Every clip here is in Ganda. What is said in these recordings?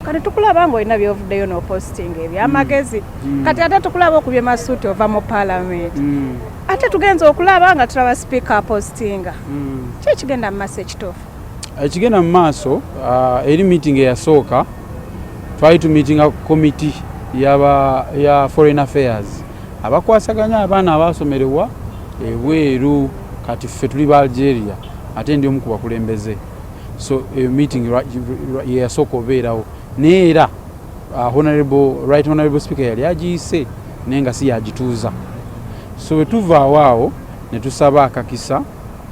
kati tukulaba ng'olina byovuddeyo n'opostinga ebyamagezi kati ate tukulaba okubye masuuti ova mu paalamenti ate tugenza okulaba nga tulaba sipiika apostinga ki ekigenda mu maaso ekituufu ekigenda mu maaso eri meeting eyasooka twali tumiitinga komiti ya foreign affairs abakwasaganya abaana abasomererwa ebweru kati ffe tuli ba Algeria ate ndi omu ku bakulembeze so meeting yasooka obeerawo neera right honorable speaker yali agiyise naye nga si yagituuza so bwe tuvaawo awo ne tusaba akakisa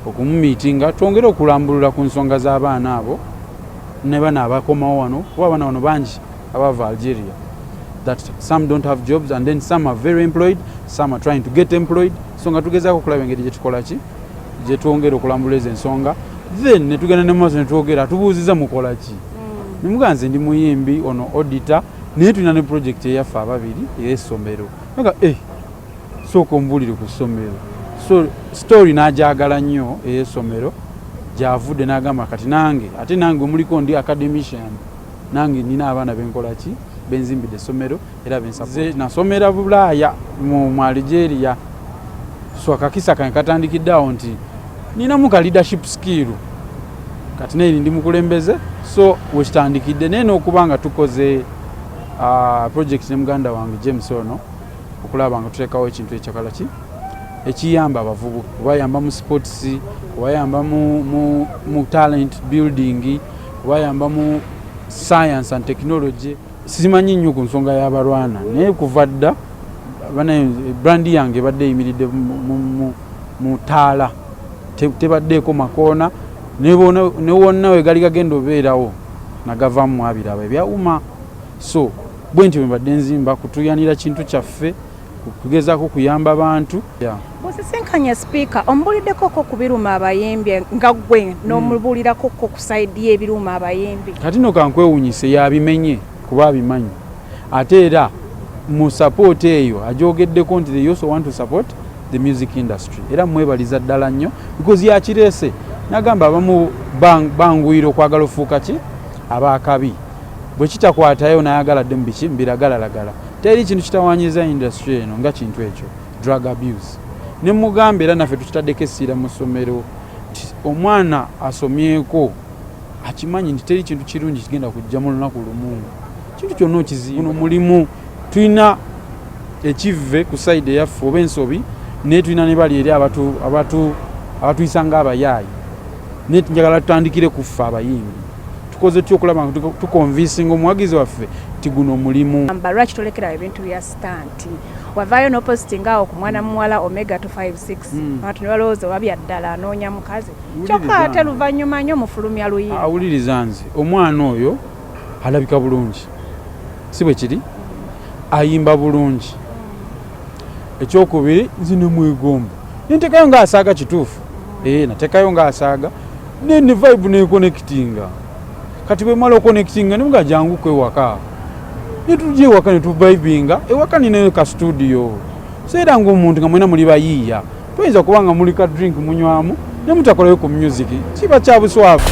okumumiitinga twongere okulambulula ku nsonga z'abaana abo ne bana abakomawo wano kuba abaana bano bangi abava Algeria that some don't have jobs and then some are very employed, some are trying to get employed. So nga tugezaako okulaba engeri gye tukola ki gye twongera okulambula ezo ensonga then ne tugenda ne maaso ne twogera tubuuziza mukola ki ne muganze ndi muyimbi ono auditor naye tulina ne project eyaffe ababiri ey'essomero nga sooka ombuulire ku ssomero so story n'agyagala nnyo ey'essomero gy'avudde n'agamba kati nange ate nange omuliko ndi academician nange nina abaana benkola ki benzimbidde essomero era bensaze nasomera Bulaaya mu Algeria so akakisa kange katandikiddeawo nti ninamu ka leadership skill kati naye ndi mukulembeze so wekitandikidde naye n'okuba nga tukoze project ne muganda wange James ono okulaba nga tuteekawo ekintu ekyakala ki ekiyamba abavubuka kubayamba mu sports kubayamba mu talent building kubayamba mu science and technology simanyi nnyo ku nsonga y'abalwana naye kuva dda brandi yange ebadde eyimiridde mu taala tebaddeeko makoona ne wonna we gali gagenda obeerawo nagavamu abiraba ebyawuma so bwe ntyo mbadde nzimba kutuyanira kintu kyaffe kugezaako kuyamba abantu bw'osisinkanya sipiika omubuuliddekoko ku biruma abayimbi nga gwe n'omubuulirakoko ku sayidi y'ebiruma abayimbi kati no kankwewunyise yabimenye kuba abimanyi ate era mu support eyo ajogeddeko nti they also want to support the music industry era mwebaliza ddala nnyo because yakireese nagamba abamu bangwiro kwagala ofuuka ki abaakabi bwe kitakwatayo nayagala dde mubiki mbiragalalagala teri kintu kitawanyiza industry eno nga kintu ekyo drug abuse ne mugamba era naffe tukitaddeko essira mu ssomero omwana asomyeko akimanyi nti teri kintu kirungi kigenda kujja mu lunaku lumu kintu kyonna okizibu guno mulimu tulina ekivve ku sayidi eyaffe oba ensobi naye tulina ne bali eri abatuyisa ng'abayaayi naye njagala tutandikire ku ffe abayimbi tukoze tutya okulaba nga tukonvinsinga omuwagizi waffe ti guno mulimu lwaki tolekera ebintu bya stanti wavaayo n'opositinga awo ku mwana muwala omega 256 abantu ne balowooza oba bya ddala anoonya mukazi kyokka ate luvannyuma nnyo mufulumya luyimba awuliriza nze omwana oyo alabika bulungi si bwe kiri ayimba bulungi ekyokubiri nzi ne mwegomba nteekayo ng'asaaga kituufu nateekayo ng'asaaga ne vibe nekonectinga kati bwe mala okonectinga ne muga jangu kwewaka ne tujja ewaka ne tuvibinga ewaka ninayo ka studio so era ng'omuntu nga mwena muli bayiiya toyinza kuba nga muli ka drink munywamu ne mutakolayo ku music kiba kya buswavu